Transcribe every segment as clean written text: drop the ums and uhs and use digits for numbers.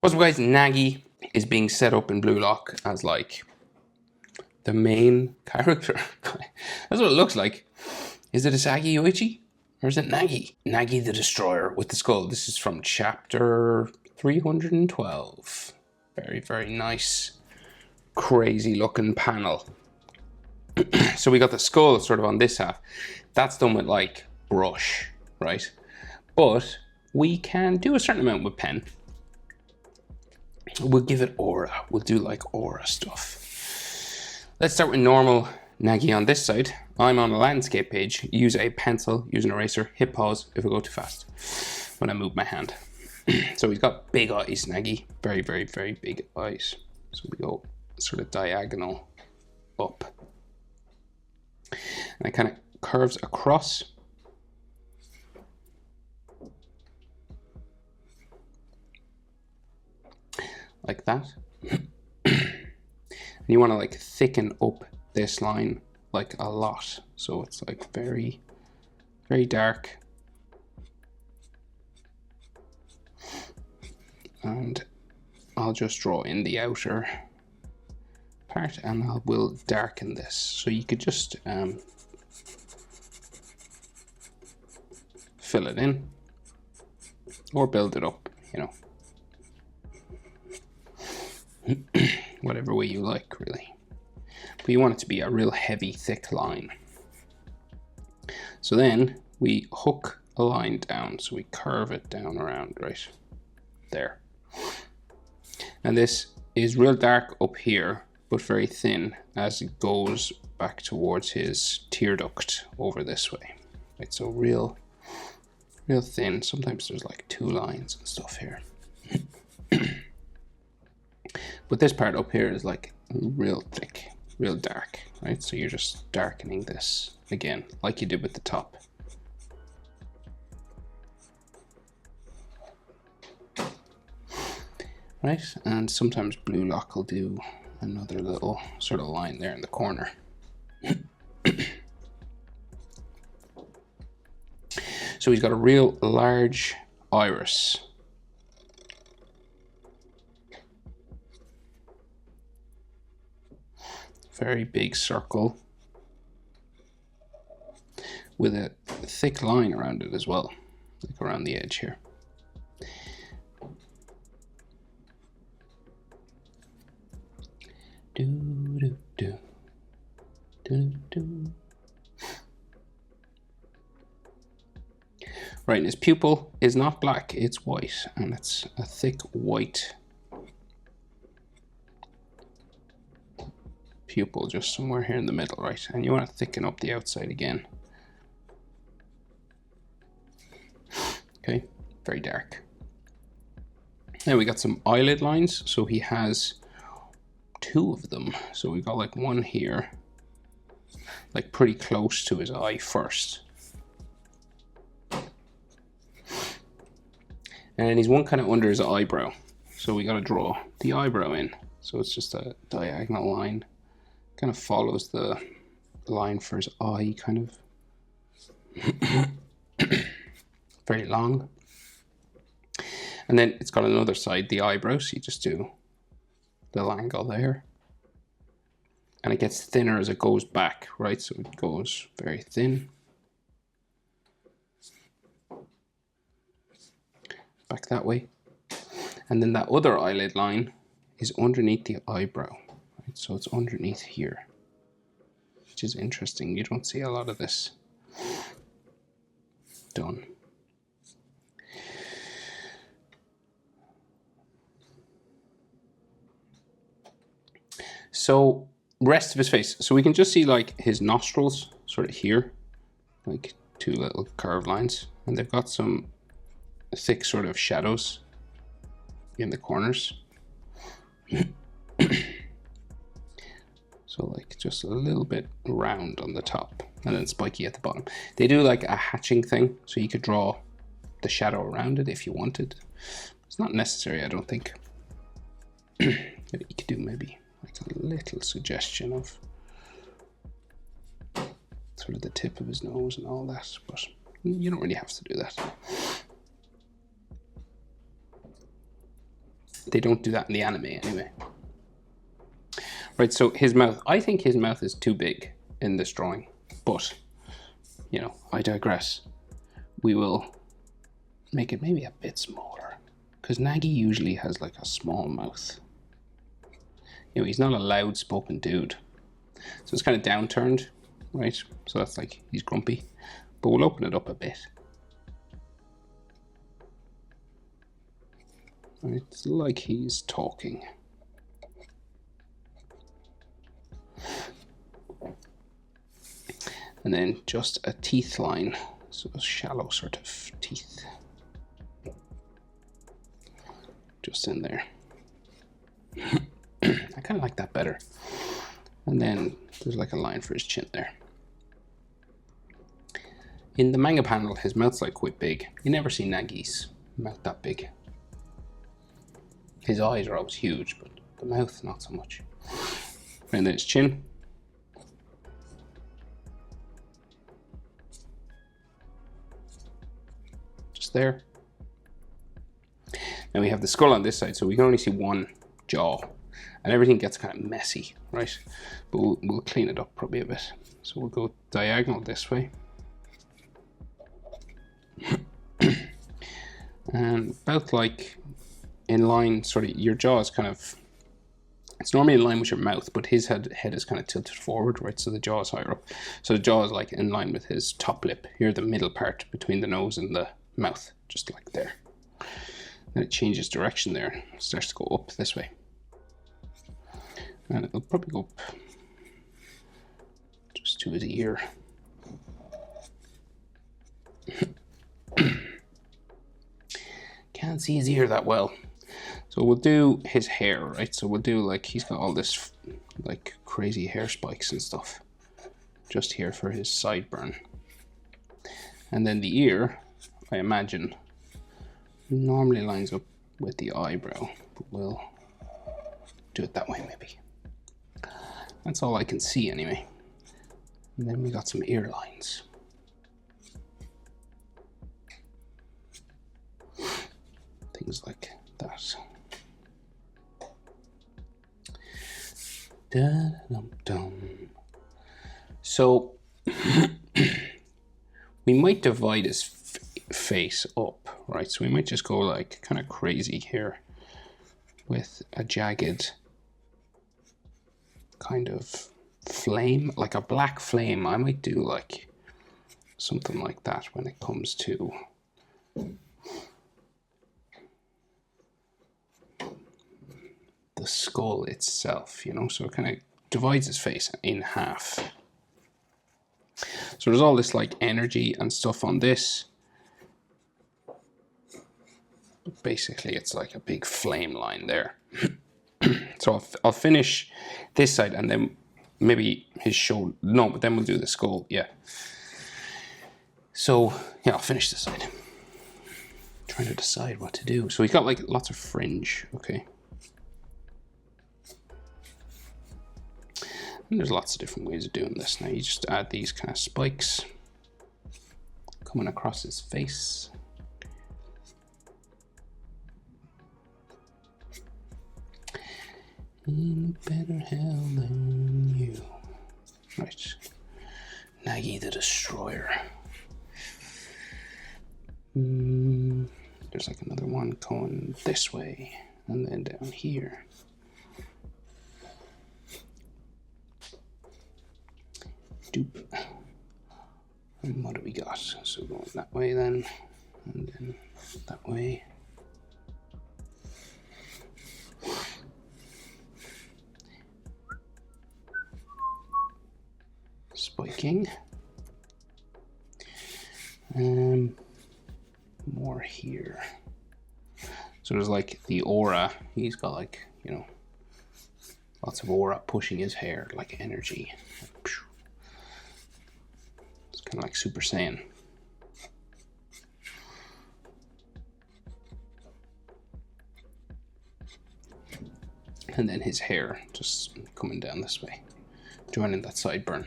What's up guys, Nagi is being set up in Blue Lock as like the main character. That's what it looks like. Is it Asagi Yoichi or is it Nagi? Nagi the Destroyer with the skull. This is from chapter 312. Very, very nice, crazy looking panel. So we got the skull sort of on this half. That's done with like brush, right? But we can do a certain amount with pen. We'll give it aura. We'll do like aura stuff. Let's start with normal Nagi on this side. I'm on a landscape page. Use a pencil, use an eraser, hit pause if I go too fast when I move my hand. So he's got big eyes, Nagi. Very, very, very big eyes. So we go sort of diagonal up. And it kind of curves across. Like that. And you want to like thicken up this line like a lot, so it's like very, very dark. And I'll just draw in the outer part and I will darken this. So you could just fill it in or build it up, you know. Whatever way you like, really. But you want it to be a real heavy, thick line. So then we hook a line down, so we curve it down around right there. And this is real dark up here, but very thin as it goes back towards his tear duct over this way. Right, so real thin. Sometimes there's like 2 lines and stuff here. But this part up here is like real thick, real dark, right? So you're just darkening this again, like you did with the top. Right, and sometimes Blue Lock will do another little sort of line there in the corner. So he's got a real large iris. Very big circle with a thick line around it as well, like around the edge here. Do, do, do. Do, do. Right, and his pupil is not black, it's white, and it's a thick white pupil just somewhere here in the middle, right? And you want to thicken up the outside again. Okay, very dark. Now we got some eyelid lines, so he has 2 of them. So we got like one here, like pretty close to his eye first. And then he's one kind of under his eyebrow. So we got to draw the eyebrow in. So it's just a diagonal line. Kind of follows the line for his eye, kind of. Very long. And then it's got another side, the eyebrow, so you just do the little angle there. And it gets thinner as it goes back, right? So it goes very thin. Back that way. And then that other eyelid line is underneath the eyebrow. So it's underneath here, which is interesting. You don't see a lot of this done. So rest of his face. So we can just see like his nostrils sort of here, like 2 little curved lines, and they've got some thick sort of shadows in the corners. So like just a little bit round on the top and then spiky at the bottom. They do like a hatching thing, so you could draw the shadow around it if you wanted. It's not necessary, I don't think. You could do maybe like a little suggestion of sort of the tip of his nose and all that, but you don't really have to do that. They don't do that in the anime anyway. Right, so his mouth, I think his mouth is too big in this drawing, but, you know, I digress. We will make it maybe a bit smaller, because Nagi usually has like a small mouth. You know, he's not a loud spoken dude. So it's kind of downturned, right? So that's like, he's grumpy, but we'll open it up a bit. It's like he's talking. And then just a teeth line, so a shallow sort of teeth. Just in there. I kind of like that better. And then there's like a line for his chin there. In the manga panel, his mouth's like quite big. You never see Nagi's mouth that big. His eyes are always huge, but the mouth not so much. And then his chin. Just there. Now we have the skull on this side, so we can only see one jaw. And everything gets kind of messy, right? But we'll clean it up probably a bit. So we'll go diagonal this way. And about like in line, sort of, your jaw is kind of, it's normally in line with your mouth, but his head is kind of tilted forward, right? So the jaw is higher up. So the jaw is like in line with his top lip. Here, the middle part between the nose and the mouth, just like there. Then it changes direction there. It starts to go up this way. And it'll probably go up just to his ear. Can't see his ear that well. So we'll do his hair, right? So we'll do like, he's got all this like crazy hair spikes and stuff just here for his sideburn. And then the ear, I imagine, normally lines up with the eyebrow, but we'll do it that way maybe. That's all I can see anyway. And then we got some ear lines. Things like that. Da-dum-dum. So we might divide his face up, right? So we might just go like kind of crazy here with a jagged kind of flame, like a black flame. I might do like something like that when it comes to the skull itself, you know, so it kind of divides his face in half. So there's all this like energy and stuff on this. But basically, it's like a big flame line there. So I'll finish this side and then maybe his shoulder. No, but then we'll do the skull. Yeah. So yeah, I'll finish this side. Trying to decide what to do. So he's got like lots of fringe. Okay. And there's lots of different ways of doing this. Now you just add these kind of spikes coming across his face. In better hell than you. Right. Nagi the Destroyer. There's like another one going this way and then down here. Doop. And what do we got? So going that way then, and then that way. Spiking. More here. So there's like the aura. He's got like, you know, lots of aura pushing his hair, like energy. It's kind of like Super Saiyan. And then his hair just coming down this way, joining that sideburn.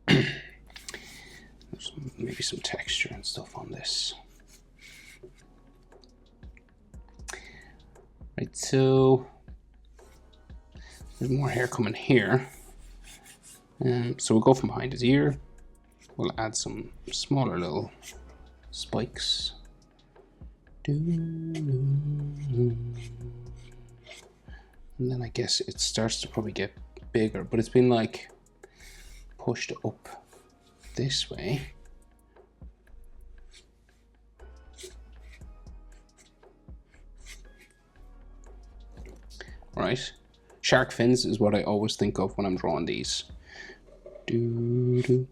There's maybe some texture and stuff on this. Right, so there's more hair coming here. So we'll go from behind his ear. We'll add some smaller little spikes. And then I guess it starts to probably get bigger, but it's been like pushed up this way. Right, shark fins is what I always think of when I'm drawing these. They're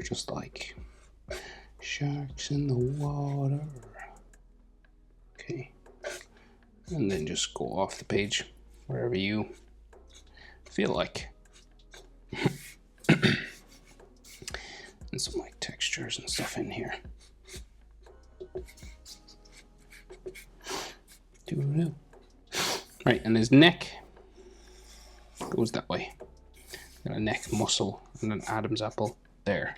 just like sharks in the water. Okay, and then just go off the page wherever you feel like. And some like textures and stuff in here. Right, and his neck goes that way. Got a neck muscle and an Adam's apple there.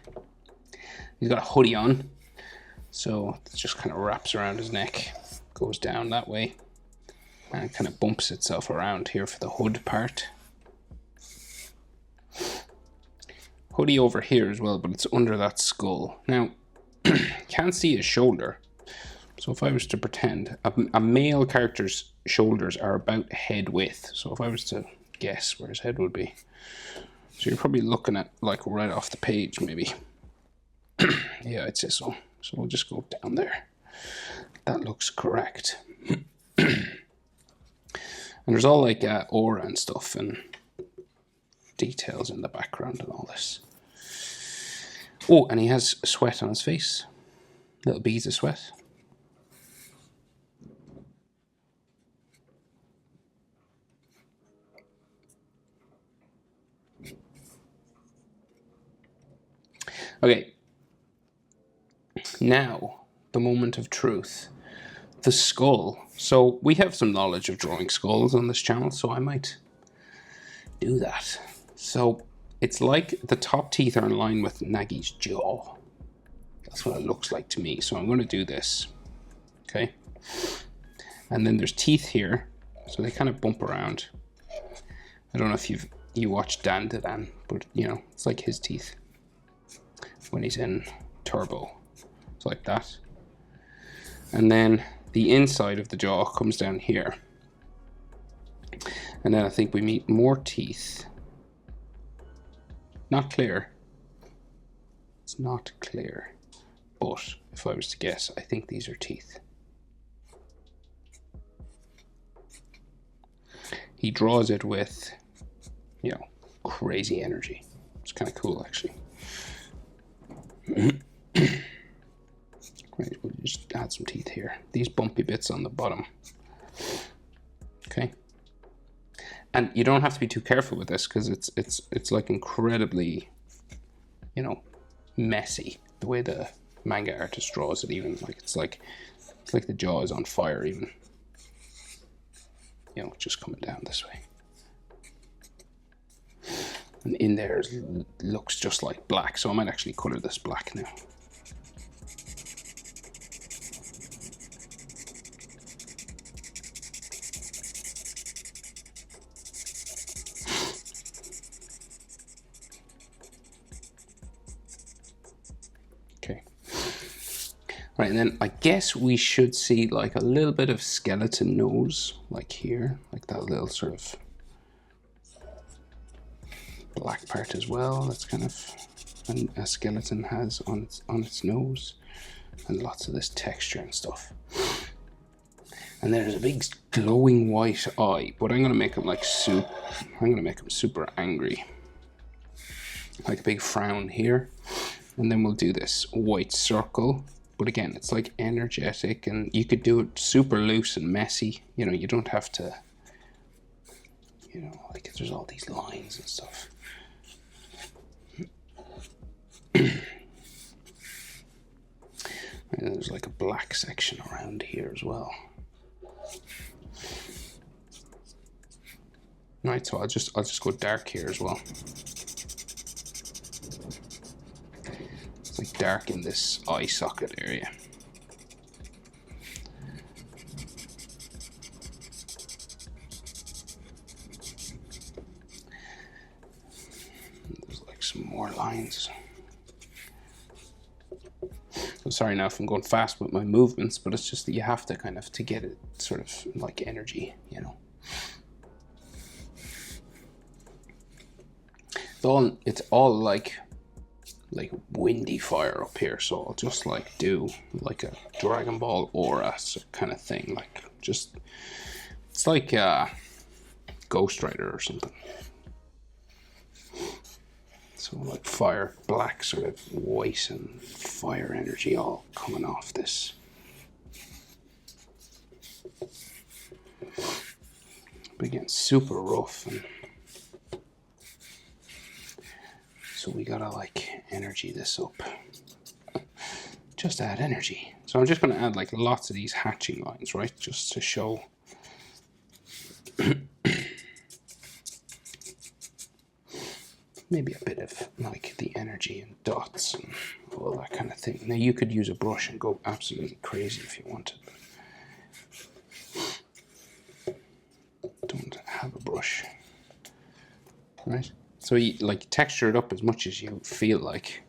He's got a hoodie on, so it just kind of wraps around his neck, goes down that way, and it kind of bumps itself around here for the hood part. Hoodie over here as well, but it's under that skull. Now, can't see his shoulder. So if I was to pretend, a male character's shoulders are about head width. So if I was to guess where his head would be. So you're probably looking at like right off the page maybe. Yeah, I'd say so. So we'll just go down there. That looks correct. And there's all like aura and stuff and details in the background and all this. Oh, and he has sweat on his face. Little beads of sweat. Okay, now the moment of truth. The skull. So we have some knowledge of drawing skulls on this channel, so I might do that. So it's like the top teeth are in line with Nagi's jaw. That's what it looks like to me. So I'm going to do this. Okay. And then there's teeth here, so they kind of bump around. I don't know if you watched Dan to Dan, but you know, it's like his teeth when he's in turbo. It's like that. And then the inside of the jaw comes down here. And then I think we meet more teeth. Not clear. It's not clear. But if I was to guess, I think these are teeth. He draws it with, you know, crazy energy. It's kind of cool, actually. Right, we'll just add some teeth here. These bumpy bits on the bottom. Okay. And you don't have to be too careful with this because it's like incredibly, you know, messy. The way the manga artist draws it, even it's like the jaw is on fire, even. You know, just coming down this way. And in there looks just like black, so I might actually color this black now. Okay. Right, and then I guess we should see like a little bit of skeleton nose, like here, like that little sort of black part as well. That's kind of a skeleton has on its nose, and lots of this texture and stuff. And there's a big glowing white eye, but I'm gonna make him like I'm gonna make him super angry, like a big frown here. And then we'll do this white circle, but again, it's like energetic, and you could do it super loose and messy. You know, you don't have to, you know, like there's all these lines and stuff. And there's like a black section around here as well. Right, so I'll just go dark here as well. It's like dark in this eye socket area. There's like some more lines. I'm sorry now if I'm going fast with my movements, but it's just that you have to kind of, to get it sort of like energy, you know. It's all like windy fire up here, so I'll just like do like a Dragon Ball aura kind of thing, like just, it's like Ghost Rider or something. So like fire, black sort of white and fire energy all coming off this. But again, super rough, and so we gotta like energy this up. Just add energy. So I'm just gonna add like lots of these hatching lines, right? Just to show. Maybe a bit of like the energy and dots and all that kind of thing. Now you could use a brush and go absolutely crazy if you wanted. Don't have a brush, right? So you like texture it up as much as you feel like.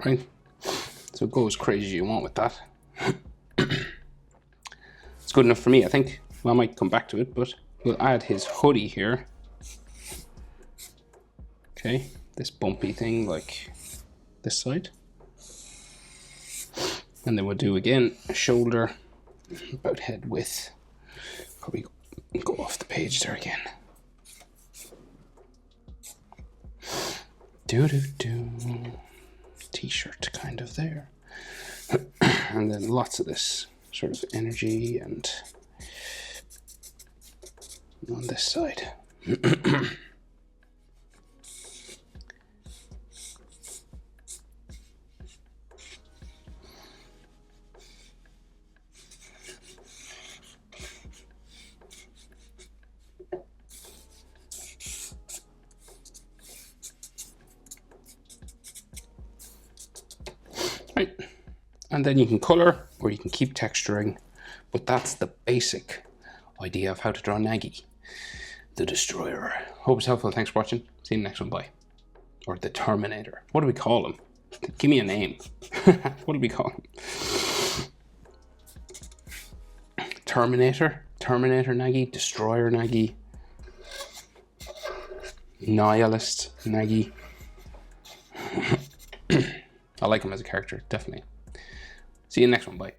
Right, so go as crazy as you want with that. It's good enough for me, I think. Well, I might come back to it, but we'll add his hoodie here. Okay, this bumpy thing like this side. And then we'll do again a shoulder about head width. Probably go off the page there again. T-shirt kind of there. And then lots of this sort of energy and on this side. Right, and then you can color or you can keep texturing, but that's the basic idea of how to draw Nagi, the Destroyer. Hope it's helpful. Thanks for watching. See you in the next one. Bye. Or the Terminator. What do we call him? Give me a name. What do we call him? Terminator? Terminator Nagi? Destroyer Nagi? Nihilist Nagi? I like him as a character, definitely. See you in the next one. Bye.